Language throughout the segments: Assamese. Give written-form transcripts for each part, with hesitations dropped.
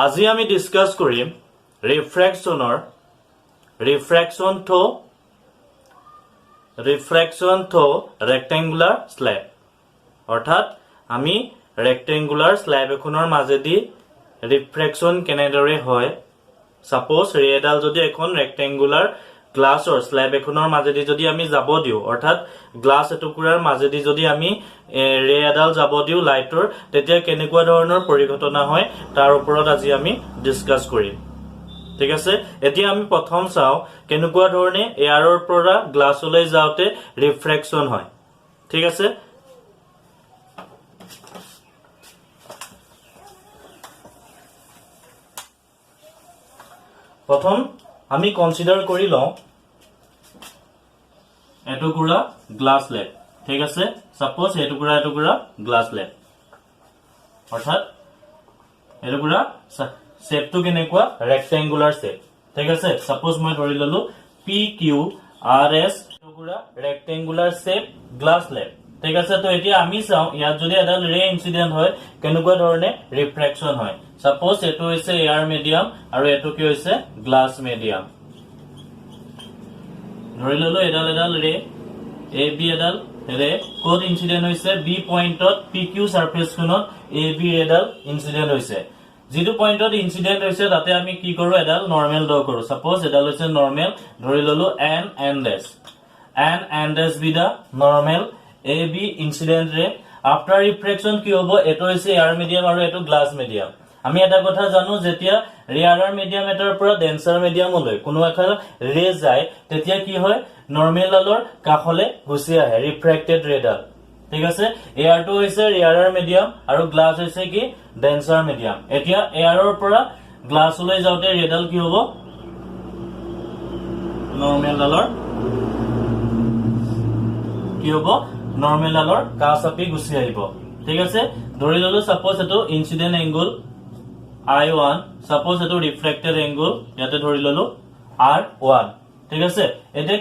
আজি আমি ডিসকাস কৰিম ৰিফ্ৰ্যাকশন থ্ৰো ৰেক্টেঙ্গুলাৰ স্ল্যাব অৰ্থাৎ আমি ৰেক্টেঙ্গুলাৰ স্ল্যাব এখনৰ মাজেদি ৰিফ্ৰ্যাকশন কেনেদৰে হয় সাপোজ ৰে এডাল যদি এখন ৰেক্টেঙ্গুলাৰ গ্লাসৰ স্ল্যাব এখনৰ মাজেদি যদি আমি যাব দিও অৰ্থাৎ গ্লাস এটুকুৰাৰ মাজেদি যদি আমি ৰে এডাল যাব দিও লাইটৰ তেতিয়া কেনেকুৱা ধৰণৰ পৰিঘটনা হয় তাৰ ওপৰত আজি আমি ডিসকাস কৰিম ঠিক আছে এতিয়া আমি প্ৰথম চাও কেনেকুৱা ধৰণে এয়াৰৰ পৰা গ্লাছলৈ যাওতে ৰিফ্ৰ্যাকশন হয় ঠিক আছে প্ৰথম আমি কনসিডাৰ কৰি লও এটুকুৰা গ্লাস লেব ঠিক আছে সাপোজ এটুকুৰা গ্লাস লেব অৰ্থাৎ এটুকুৰা শেপটো কেনেকুৱা ৰেক্টেঙ্গুলাৰ শেপ ঠিক আছে সাপোজ মই ধৰি ললো পি কিউ আৰ এস এটুকুৰা ৰেক্টেঙ্গুলাৰ শেপ গ্লাস লেব ঠিক আছে তো এতিয়া আমি চাও ইয়াত যদি এডাল ৰে ইনসিডেন্ট হয় কেনেকুৱা ধৰণে ৰিফ্ৰ্যাকশন হয় সাপোজ এটো হৈছে এয়াৰ মিডিয়াম আৰু এটো কি হৈছে গ্লাস মিডিয়াম ধৰি ললো এডাল ৰে এ বি এডাল ৰে কোড ইনসিডেন্ট হৈছে B পয়েন্টত P Q সারফেসখনত A B এডাল ইনসিডেন্ট হৈছে যেটো পয়েন্টত ইনসিডেন্ট হৈছে তাতে আমি কি কৰো এডাল নৰমাল ড্ৰ কৰো সাপোজ এডাল হৈছে নৰমাল ধৰি ললো এন এন্ড এস B da নৰমাল A B incident ৰে আফটাৰ ৰিফ্ৰ্যাকশন কি হ'ব এটো হৈছে এয়াৰ মিডিয়াম আৰু এটো গ্লাস মিডিয়াম আমি এটা কথা জানো যেতিয়া ৰেয়াৰৰ মিডিয়াম এটাৰ পৰা ডেন্সাৰ মিডিয়ামলৈ কোনো এখন ৰে যায় তেতিয়া কি হয় নৰমাল ডালৰ কাখলে গুছি আহে ৰিফ্ৰ্যাক্টেড ৰেডাল ঠিক আছে এয়াৰটো হৈছে ৰেয়াৰৰ মিডিয়াম আৰু গ্লাস হৈছে কি ডেন্সাৰ মিডিয়াম এতিয়া এয়াৰৰ পৰা গ্লাছলৈ যাওতে ৰেডাল কি হ'ব নৰমাল ডালৰ কি হ'ব নৰমাল ডালৰ কাছাপি গুছি আহিব ঠিক আছে ধৰি ললো সাপোজ এটো ইনসিডেন্ট এংগল I1 সাপোজ এটো ৰিফ্ৰ্যাক্টেড এংগল ইয়াতে ধৰি ললো R1 ঠিক আছে এতে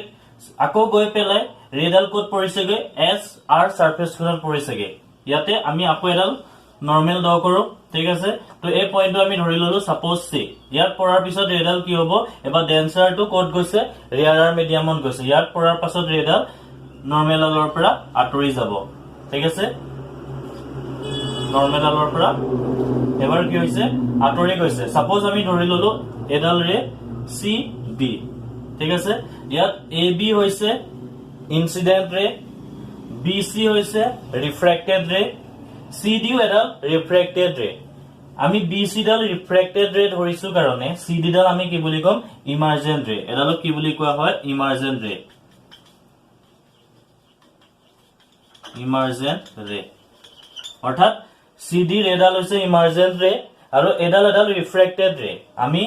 আকৌ গৈ পেলাই ৰেডাল কোড পৰিছেগে এস আৰ সাৰফেসখনত পৰিছেগে ইয়াতে আমি আকৌ এডাল নৰমাল ড্ৰ কৰো ঠিক আছে তো এই পয়েন্টটো আমি ধৰি ললো সাপোজ সি ইয়াত পৰাৰ পিছত ৰেডাল কি হ'ব এবা ডেন্সাৰটো কোড গৈছে ৰেয়াৰৰ মিডিয়ামত গৈছে ইয়াত পৰাৰ পাছত ৰেডাল নৰমাল ডালৰ পৰা আঁতৰি যাব ঠিক আছে নৰমাল ডালৰ পৰা এবাৰ কি হৈছে আঁতৰি গৈছে সাপোজ আমি ধৰি ললো এডাল ৰে সি বি ঠিক আছে ইয়াত এ বি হৈছে ইনসিডেন্ট ৰে বি সি হৈছে ৰিফ্ৰ্যাক্টেড ৰে সি ডিও এডাল ৰিফ্ৰ্যাক্টেড ৰে আমি বি সি ডাল ৰিফ্ৰ্যাক্টেড ৰে ধৰিছো কাৰণে সি ডি ডাল আমি কি বুলি কম ইমাৰ্জেন্ট ৰে এডালক কি বুলি কোৱা হয় ইমাৰ্জেন্ট ৰে অৰ্থাৎ সি ডি ৰেডাল হৈছে ইমাৰ্জেন্ট ৰে আৰু এডাল ৰিফ্ৰ্যাক্টেড ৰে আমি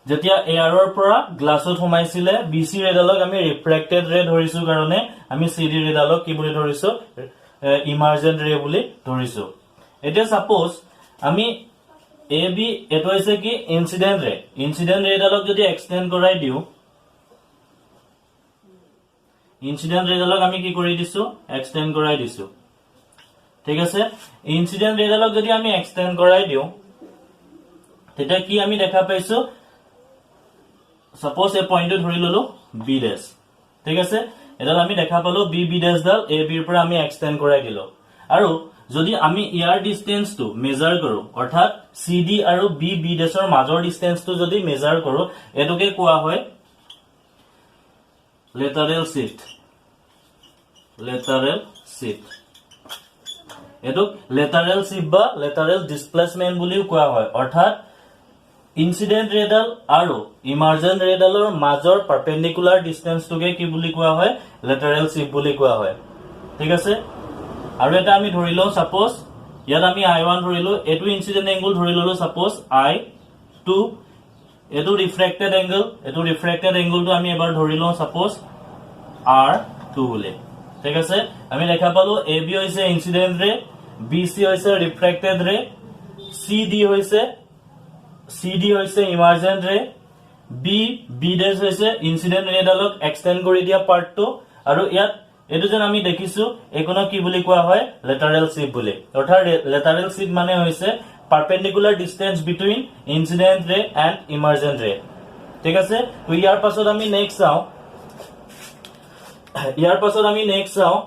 যেতিয়া এয়াৰৰ পৰা গ্লাছত সোমাইছিলে বিসি ৰেডালক আমি ৰিফ্ৰ্যাক্টেড ৰে ধৰিছো কাৰণে আমি সিডি ৰেডালক কি বুলি ধৰিছো ইমাৰ্জেন্ট ৰে বুলি ধৰিছো এতিয়া সাপোজ আমি এ বি এটো হৈছে কি ইনসিডেন্ট ৰেডালক যদি এক্সটেন্ড কৰাই দিও ইনসিডেন্ট ৰেডালক আমি কি কৰি দিছো এক্সটেন্ড কৰাই দিছো ঠিক আছে ইনসিডেন্ট ৰেডালক যদি আমি এক্সটেন্ড কৰাই দিও তেতিয়া কি আমি দেখা পাইছো সাপোজ এ পয়েন্টটো ধৰি ললো বি ডেশ ঠিক আছে এডাল আমি দেখা পালো বি ডেশ ডাল এ বিৰ পৰা আমি এক্সটেন্ড কৰাই দিলো আৰু যদি আমি ইয়াৰ ডিসটেন্সটো মেজাৰ কৰো অৰ্থাৎ সিডি আৰু বি ডেশৰ মাজৰ ডিসটেন্সটো যদি মেজাৰ কৰো এটোকে কোৱা হয় লেটাৰেল শিফট এটোক লেটাৰেল শিফট বা লেটাৰেল ডিসপ্লেসমেন্ট বুলিও কোৱা হয় অৰ্থাৎ ইনসিডেন্ট ৰেডাল আৰু ইমাৰ্জেন্ট ৰেডালৰ মাজৰ পাৰপেন্ডিকুলাৰ ডিসটেন্সটোকে কি বুলি কোৱা হয় লেটাৰেল শিফট বুলি কোৱা হয় ঠিক আছে আৰু এটা আমি ধৰি লও সাপোজ ইয়াত আমি I1 ধৰিলো এটো ইনসিডেন্ট এংগল ধৰি ললো সাপোজ I2 এটো ৰিফ্ৰ্যাক্টেড এংগলটো আমি এবাৰ ধৰি লও সাপোজ R2 বুলি ঠিক আছে আমি দেখা পালো এ বি হৈছে ইনসিডেন্ট ৰে বি সি হৈছে ৰিফ্ৰ্যাক্টেড ৰে সি ডি হৈছে ইমাৰ্জেন্ট ৰে বি ডেশ হৈছে ইনসিডেন্ট ৰেডালক এক্সটেন্ড কৰি দিয়া পাৰ্টটো আৰু ইয়াত এটো যেন আমি দেখিছো একোনো কি বুলি কোৱা হয় লেটাৰেল শিফট বুলি অৰ্থাৎ লেটারেল শিফট মানে হৈছে perpendicular distance between incident ray and emergent ray. ঠিক আছে, তো ইয়াৰ পাছত আমি নেক্সট চাওঁ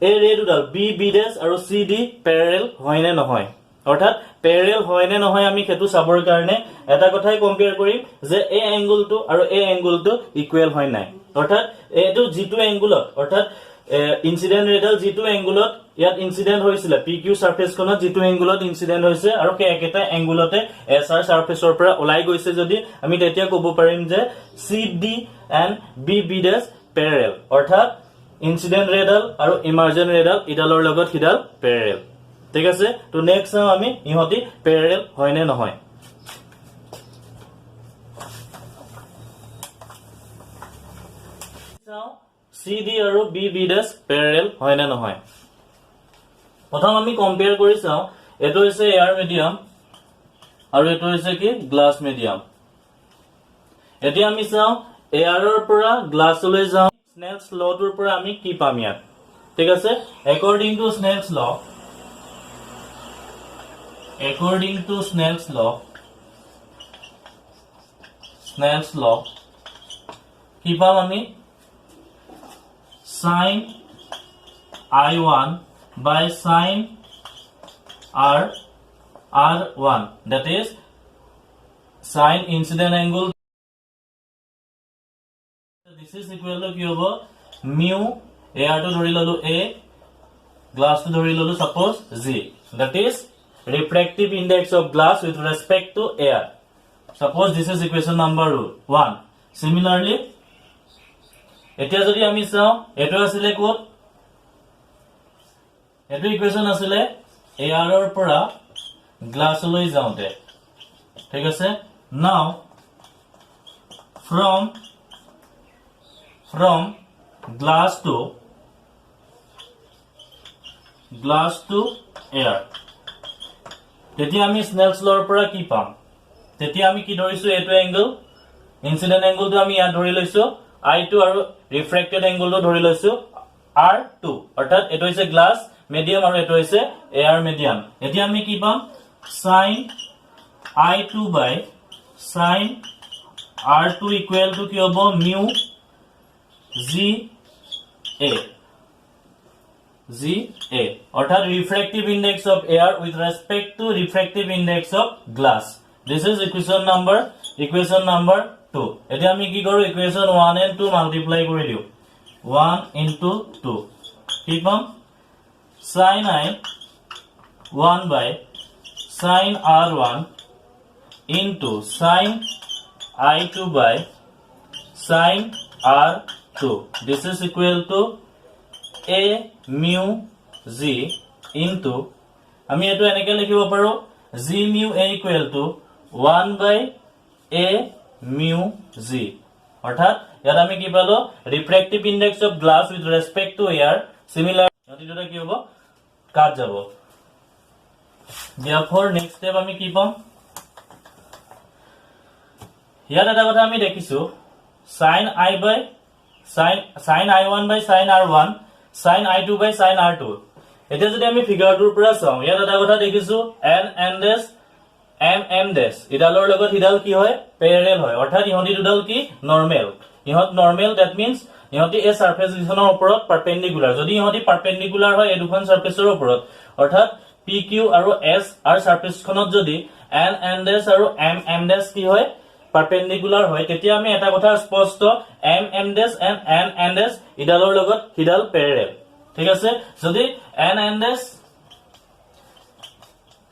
এই ৰে দুডাল বি বি ডেছ আৰু চি ডি পেৰেল হয় নে নহয়, অৰ্থাৎ পেৰেল হয় নে নহয় আমি সেইটো চাবৰ কাৰণে এটা কথাই কম্পেয়াৰ কৰিম যে এই এংগুলটো আৰু এই এংগুলটো ইকুৱেল হয় নাই, অৰ্থাৎ এইটো যিটো এংগুলত অৰ্থাৎ ইনসিডেন্ট ৰেডাল যিটো এংগুলত ইয়াত ইনসিডেন্ট হৈছিল পি কিউ সাৰফেসখনত যিটো এংগুলত ইনসিডেন্ট হৈছে আৰু সেই একেটা এংগুলতে এছ আৰ সাৰফেসৰ পৰা ওলাই গৈছে যদি আমি তেতিয়া ক'ব পাৰিম যে C D and B B dash parallel, অৰ্থাৎ ইনসিডেন্ট ৰেডাল আৰু ইমাৰ্জেন্ট ৰেডাল ইডালৰ লগত সিডাল পেৰেল। ঠিক আছে, তো নেক্সট চাওঁ আমি ইহঁতি পেৰেল হয় নে নহয়। চি ডি আৰু বি বি ডেছ পেৰেল হয় নে নহয়। প্ৰথম আমি কম্পেয়াৰ কৰি চাওঁ, এইটো হৈছে এয়াৰ মিডিয়াম আৰু এইটো হৈছে কি গ্লাছ মিডিয়াম। এতিয়া আমি চাওঁ এয়াৰৰ পৰা গ্লাছলৈ যাওঁ, স্নেলছ লটোৰ পৰা আমি কি পাম ইয়াত। ঠিক আছে, একৰ্ডিং টু স্নেলছ ল কি পাম আমি sin I1 by sin R1, that is sin incident angle. This is equal to কি হ'ব mu air to ধৰি ললো a, glass to ধৰি ললো suppose g, that is refractive index of glass with respect to air. Suppose this is equation number 1. Similarly, এতিয়া যদি আমি চাওঁ এটো আছিলে কোড, এটো ইকুৱেশন আছিলে এয়াৰৰ পৰা গ্লাছলৈ যাওঁতে। ঠিক আছে, নাও from glass to air, তেতিয়া আমি স্নেলছ লৰ পৰা কি পাম, তেতিয়া আমি কি ধৰিছো এটো এংগল ইনসিডেন্ট এংগলটো আমি ইয়াত ধৰি লৈছো I2 আৰু ৰিফ্ৰেক্টেড এংগলটো ধৰি লৈছো R2, অৰ্থাৎ এটো হৈছে গ্লাছ মিডিয়াম আৰু এটো হৈছে এয়াৰ মিডিয়াম। এতিয়া আমি কি পাম sin I2 by sin R2 equal to কি হ'ব mu GA, অৰ্থাৎ refractive index of air with respect to refractive index of glass. This is equation number 2। এতিয়া আমি কি কৰো ইকুৱেশন 1 and 2 মাল্টিপ্লাই কৰি দিও, 1 into 2 কি পাম sin I1 by sin R1 into sin I2 by sin R2. This is equal to a mu g into আমি এটো এনেকে লিখিব পাৰো g mu a equal to 1 by a mu g, অর্থাৎ ইয়াত আমি কি পালো refractive index of glass with respect to air similar, ইহতি দুটা কি হ'ব কাট যাব। therefore নেক্সট স্টেপ আমি কি পাম, ইয়াত এটা কথা আমি দেখিছো sin I1 by sin R1 sin I2 by sin R2। এতিয়া যদি আমি ফিগাৰটোৰ পৰা চাওঁ ইয়াত এটা কথা দেখিছো m ডেছ ইডালৰ লগত ইডাল কি হয় পেৰেল হয়, অৰ্থাৎ ইহতি দুডাল কি নৰ্মেল, দ্যাট মিন্স ইহতি এই সাৰফেস কিখনৰ ওপৰত পাৰপেন্ডিকুলাৰ। যদি ইহতি পাৰপেন্ডিকুলাৰ হয় এই দুখন সাৰফেসৰ ওপৰত, অৰ্থাৎ পি কিউ আৰু এছ আৰু সাৰফেসখনত যদি এন ডেছ আৰু এম ডেছ কি হয় পাৰপেন্ডিকুলাৰ হয়, তেতিয়া আমি এটা কথা স্পষ্ট এম ডেছ এন ডেছ ইডালৰ লগত ইডাল পেৰেল। ঠিক আছে, যদি N dash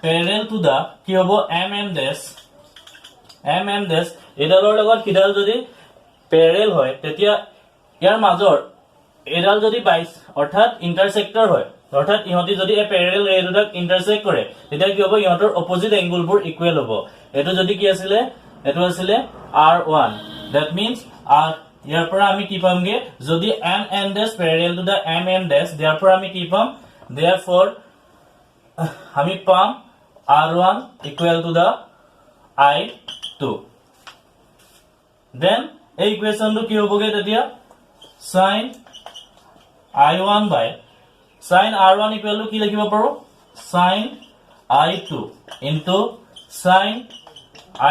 parallel to the কি হ'ব mm dash এডালৰ লগত কিডাল যদি প্যাৰেল হয় তেতিয়া ইয়াৰ মাজৰ এডাল যদি 22 অৰ্থাৎ ইন্টাৰসেক্টৰ হয়, অৰ্থাৎ ইহতি যদি এই প্যাৰেল ৰে দুটাক ইন্টাৰসেক্ট কৰে তেতিয়া কি হ'ব ইহতৰ অপোজিট এংগলবোৰ ইকুৱেল হ'ব। এটো যদি কি আছিলে এটো আছিলে R1, that means R ইয়াৰ পৰা আমি কি পামগে যদি m dash parallel to the mm dash, therefore আমি কি পাম therefore আমি পাম R1 equal to the I2, then এই ইকুৱেশনটো কি হ'বগে তেতিয়া sin I1 by sin R1 equal to কি লিখিব পাৰো sin I2 into sin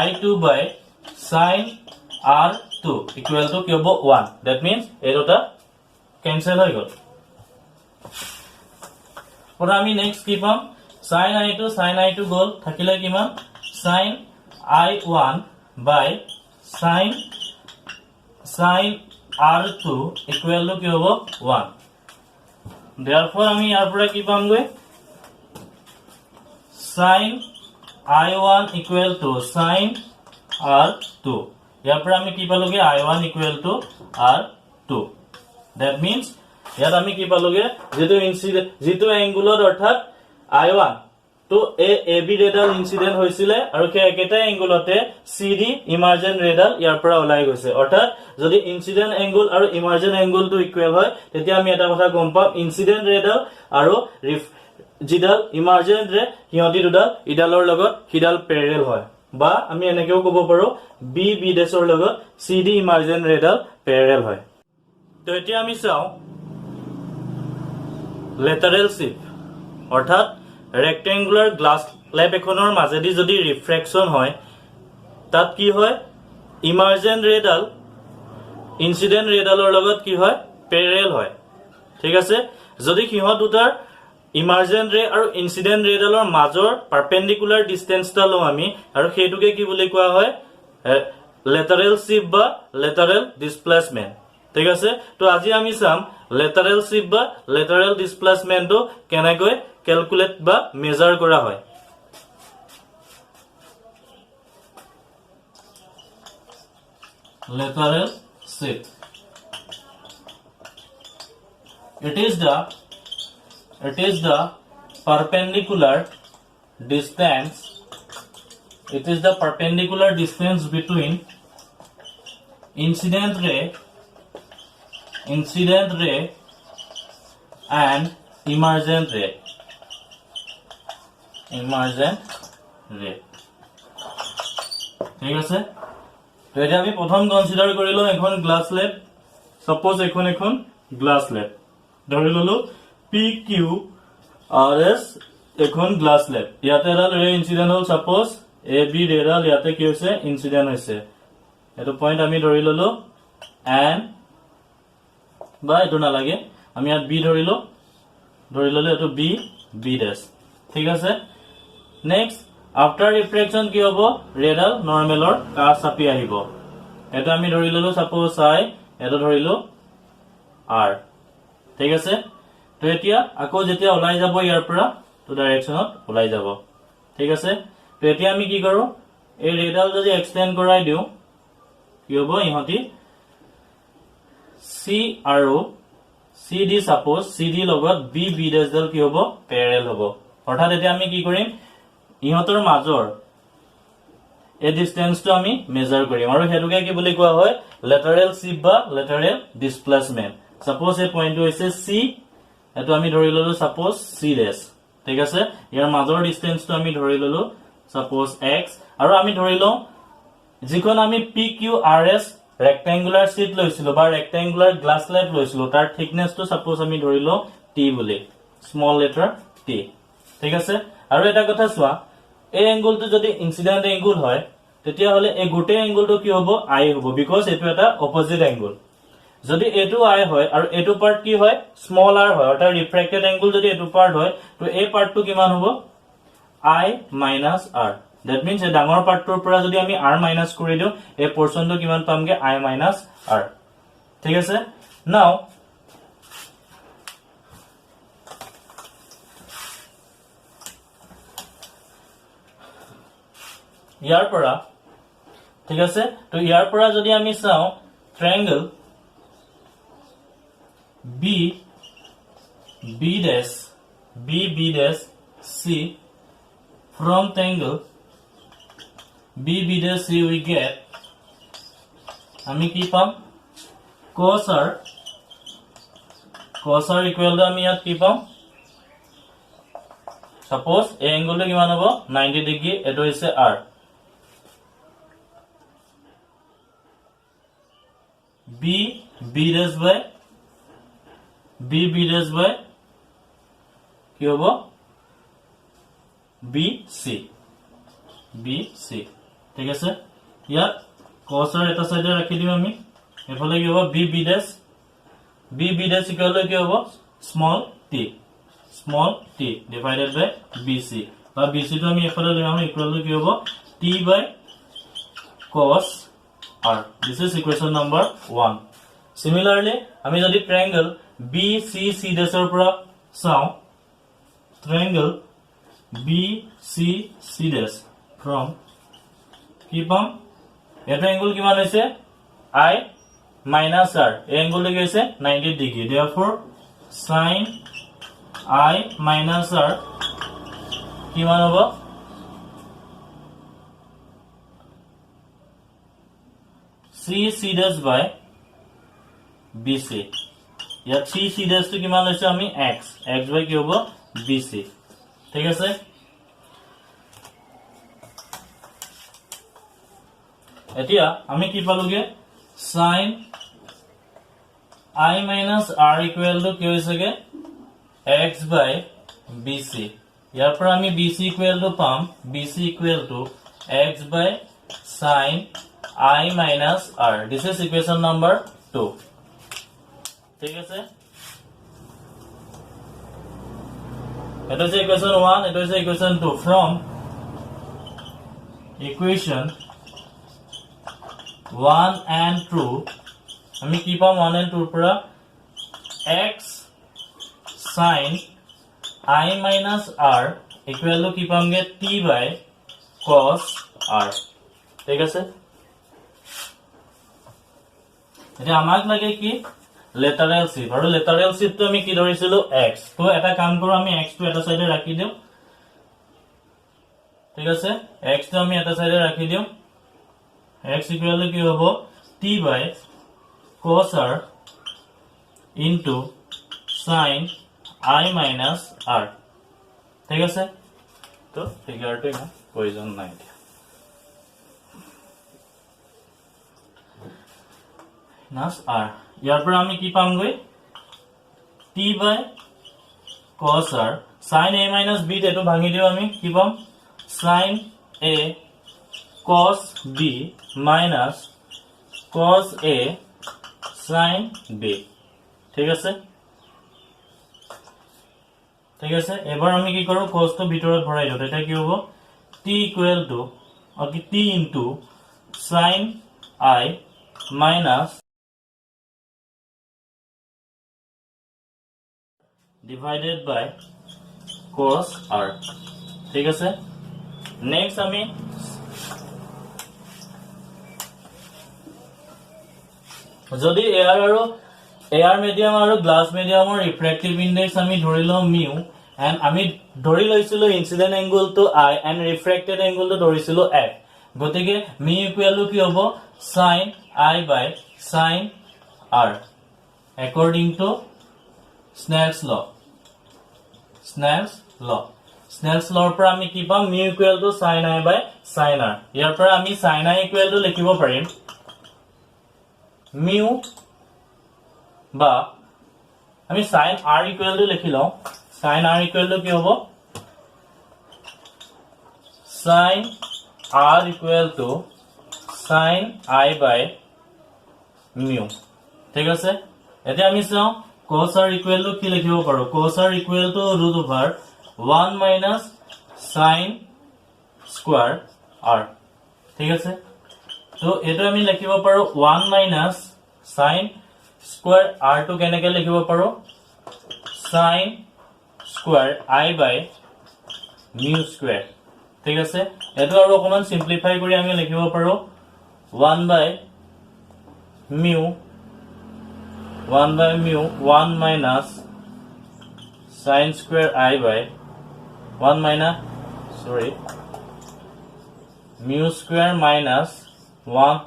I2 by sin R2 equal to কি হ'ব 1 that means এই দুটা cancel হৈ গ'ল পৰ আমি নেক্সট কি পাম sin I2 গ'ল থাকিলে কিমান sin I1 by sin R2 equal to কি হ'ব 1 therefore আমি ইয়াৰ পৰা কি পাম গৈ sin I1 equal to sin R2 ইয়াৰ পৰা আমি কি পালোগে I1 equal to R2 that means ইয়াত আমি কি পালোগে যেটো এংগুলৰ অৰ্থাৎ I1 তো AB ৰেডাল ইনসিডেন্ট হৈছিলে আৰু কে একেটা এংগুলতে CD ইমাৰ্জেন্ট ৰেডাল ইয়াৰ পৰা ওলাই গৈছে অৰ্থাৎ যদি ইনসিডেন্ট এংগুল আৰু ইমাৰ্জেন্ট এংগুল টো ইকুৱেল হয় তেতিয়া আমি এটা কথা গম পাম ইনসিডেন্ট ৰেডাল আৰু জিডাল ইমাৰ্জেন্ট ৰে হিয়তি দুডাল ইডালৰ লগত হিডাল প্যাৰেলাল হয় বা আমি এনেকেও ক'ব পাৰো B ডেছৰ লগত CD ইমাৰ্জেন্ট ৰেডাল প্যাৰেলাল হয় তো এতিয়া আমি চাও লেটাৰেল শিপ অৰ্থাৎ rectangular glass slab এখনৰ মাজেদি যদি ৰিফ্ৰেকশন হয় তাত কি হয় ইমাৰ্জেন্ট ৰেডাল ইনসিডেন্ট ৰেডালৰ লগত কি হয় প্যাৰেলাল হয় ঠিক আছে যদি কিহত দুটাৰ ইমাৰ্জেন্ট ৰে আৰু ইনসিডেন্ট ৰেডালৰ মাজৰ পাৰপেন্ডিকুলাৰ ডিসটেন্সটা লও আমি আৰু হেতুকে কি বুলি কোৱা হয় লেটাৰেল শিপ বা লেটাৰেল ডিসপ্লেসমেন্ট ঠিক আছে তো আজি আমি চাম লেটাৰেল শিপ বা লেটাৰেল ডিসপ্লেসমেন্টটো কেনেকৈ ক্যালকুলেট বা মেজার করা হয় lateral shift it is the perpendicular distance between incident ray and emergent ray ঠিক আছে তো এটা আমি প্রথম কনসিডার করিলো এখন গ্লাস স্ল্যাব সাপোজ এখন গ্লাস স্ল্যাব ধৰি ললো PQRS এখন গ্লাস স্ল্যাব ইয়াতে এডাল ৰে ইনসিডেন্ট হল সাপোজ AB ৰেডাল ইয়াতে কি হৈছে ইনসিডেন্ট হৈছে এটো পয়েন্ট আমি ধৰি ললো N বা এটো না লাগে আমি ইয়াত B ধৰি ললো এটো B ড্যাশ ঠিক আছে নেক্সট আফটাৰ ৰিফ্লেকশন কি হবো ৰেডাল নৰমালৰ কাজ চাপি আহিব এটা আমি ধৰি ললো সাপোজ I এটা ধৰিলো R ঠিক আছে তো এতিয়া আকৌ যেতিয়া ওলাই যাব ইয়াৰ পৰা তো ডাইৰেকশনত ওলাই যাব ঠিক আছে তো এতিয়া আমি কি কৰো এই ৰেডাল যদি এক্সটেন্ড কৰাই দিও কি হবো ইহতি C আৰু CD সাপোজ CD লগত B ড্যাশ ডাল কি হবো প্যাৰেলাল হবো অৰ্থাৎ এতিয়া আমি কি কৰিম ইহতৰ মাজৰ এই ডিসটেন্সটো আমি মেজাৰ কৰিম আৰু হেতুকে কি বুলি কোৱা হয় লেটাৰেল শিপ বা লেটাৰেল ডিসপ্লেসমেন্ট সাপোজ এই পয়েন্টটো হৈছে C এটো আমি ধৰি ললো সাপোজ C ড্যাশ ঠিক আছে ইয়াৰ মাজৰ ডিসটেন্সটো আমি ধৰি ললো সাপোজ X আৰু আমি ধৰি লও যিখন আমি PQRS ৰেক্টেংগুলাৰ শীট লৈছিলো বা ৰেক্টেংগুলাৰ গ্লাস স্ল্যাব লৈছিলো তাৰ থিকনেসটো সাপোজ আমি ধৰি লও T বুলি স্মল লেটাৰ T ঠিক আছে আৰু এটা কথা চোৱা এই এংগলটো যদি ইনসিডেন্ট এংগল হয় তেতিয়া হলে এই গোটে এংগলটো কি হ'ব I হ'ব বিকজ এটো এটা অপোজিট এংগল যদি এটো I হয় আৰু এটো পাৰ্ট কি হয় স্মল r হয় অৰ্থাৎ ৰিফ্ৰেক্টেড এংগল যদি এটো পাৰ্ট হয় তো এই পাৰ্টটো কিমান হ'ব I minus r that means এই ডাঙৰ পাৰ্টটোৰ পৰা যদি আমি r মাইনাস কৰি দিও এই পোৰশনটো কিমান পামগে I minus r ঠিক আছে নাও ইয়াৰ পৰা ঠিক আছে তো ইয়াৰ পৰা যদি আমি চাও ট্ৰায়াঙ্গল B dash C from triangle B dash C we get আমি কি পাম cos r equal to আমি ইয়াত কি পাম suppose এই এংগলটো কিমান হ'ব 90 ডিগ্ৰী এটো হৈছে r B dash by কি হবো BC ঠিক আছে ইয়াত cos ৰ এটা সাইডে ৰাখি দিম আমি এফালে কি হ'ব b dash ইকুৱেল টু কি হ'ব স্মল t ডিভাইডেড বাই BC বা BC টো আমি এফালে লৈ আহো ইকুৱেল টু কি হ'ব t by cos r this is equation number 1 similarly আমি যদি triangle BCC dash ৰ পৰা চাও triangle BCC dash from কি পাম এটা angle কিমান হৈছে I minus r এই angle টো কি হৈছে 90 degree therefore sin I minus r কিমান হ'ব CC dash by BC ইয়াত CC dash টো কিমান লৈছে আমি x by কি হ'ব BC ঠিক আছে এতিয়া আমি কি পালোগে sin I minus r equal to কি হৈছেগে x by BC ইয়াৰ পৰা আমি BC equal to পাম BC equal to x by sin I minus r this is equation number 2 ঠিক আছে এটা হচ্ছে equation 1 এটা হচ্ছে equation 2 from equation 1 and 2 আমি কি পাম 1 and 2 পৰা x sin I minus r equal to কি পামগে t by cos r ঠিক আছে এটা আমাক লাগে কি লেটারেল শিফট আৰু লেটাৰেল শিফট আমি কি ধৰিছিলো x তো এটা কাম কৰো আমি x টো এটা সাইডে ৰাখি দিও ঠিক আছে x টো আমি এটা সাইডে ৰাখি দিও x equal to কি হ'ব t by cos r into sin I minus r ঠিক আছে তো ফিগাৰটো ইমান প্ৰয়োজন নাই নাস r ইয়াৰ পৰা আমি কি পামগৈ t by cos r sin a minus b এটো ভাঙি দিও আমি কি পাম sin a cos b minus cos a sin b ঠিক আছে এবাৰ আমি কি কৰো cos টো ভিতৰত ভৰাই দিও এটা কি হ'ব t equal to t into sin I minus divided by cos r ঠিক আছে নেক্সট আমি যদি এয়াৰ মিডিয়াম আৰু গ্লাস মিডিয়ামৰ ৰিফ্ৰেক্টিভ ইনডেক্স আমি ধৰিলো মিউ এন্ড আমি ধৰি লৈছিলো incident angle to I and refracted angle to ধৰিছিলো f গতিকে মিউ ইকুৱেল টু কি হ'ব sin I by sin r according to Snell's law Snell's law পৰা আমি কি পাম mu equal to sin I by sin r ইয়াৰ পৰা আমি sin I equal to লিখিব পাৰিম mu বা আমি sin r equal to লিখিলো sin r equal to কি হ'ব sin r equal to sin I by mu ঠিক আছে এতিয়া আমি চাও cos r equal to কি লিখিব পাৰো cos r equal to root over 1 minus sin square r ঠিক আছে তো এটো আমি লিখিব পাৰো 1 minus sin square r to কেনেকৈ লিখিব পাৰো sin square I by mu square ঠিক আছে এটো আৰু অকমান সিম্পলিফাই কৰি আমি লিখিব পাৰো 1 by mu 1 minus sin square I by 1 minus mu square minus 1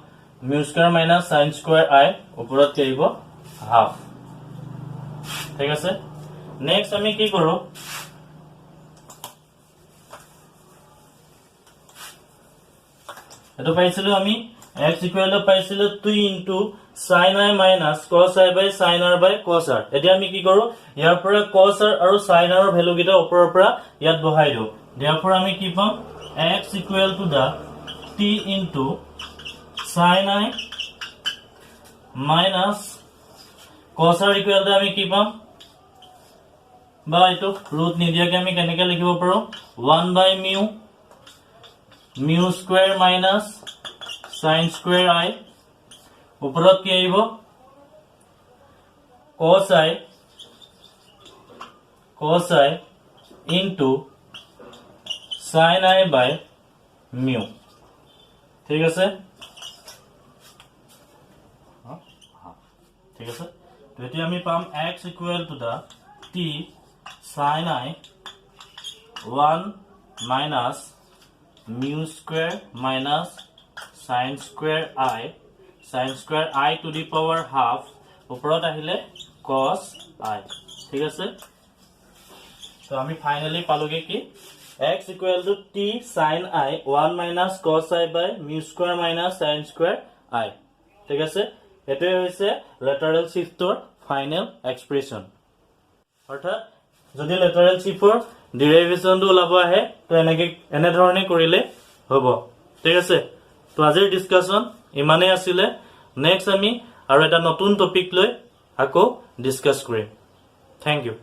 mu square minus sin square I ওপৰত কি আহিব হাফ ঠিক আছে নেক্সট আমি কি কৰো এটো পাইছিলো আমি x equal to পাইছিলো 2 into sin I minus cos I by sin r by cos r এতিয়া আমি কি কৰো ইয়াৰ পৰা cos r আৰু sin r ভ্যালু গিটা ওপৰৰ পৰা ইয়াত বহাই দিও therefore আমি কি পাম x equal to the t into sin I minus cos r equal to আমি কি পাম বা এটো ৰুট নিদিয়াকে আমি কেনেকৈ লিখিব পাৰো 1 by mu square minus sin square I ওপৰত কি আহিব cos I into sin I by mu ঠিক আছে ঠিক আছে তো এতিয়া আমি পাম x equal to the t sin I 1 minus mu square minus sin square I to the power half ওপৰত আহিলে cos I ঠিক আছে তো আমি ফাইনালি পালোগে কি x equal to t sin I 1 minus cos I by mu square minus sin square I ঠিক আছে এটাই হৈছে লেটাৰেল শিফটৰ ফাইনাল এক্সপ্ৰেছন অৰ্থাৎ যদি লেটাৰেল শিফটৰ ডেৰিভেশনটো ওলাব আহে তো এনে ধৰণে কৰিলে হ'ব ঠিক আছে তো আজিৰ ডিসকাশন ইমানে আছিল নেক্সট আমি আৰু এটা নতুন টপিক লৈ আকৌ ডিসকাস কৰিম থ্যাংক ইউ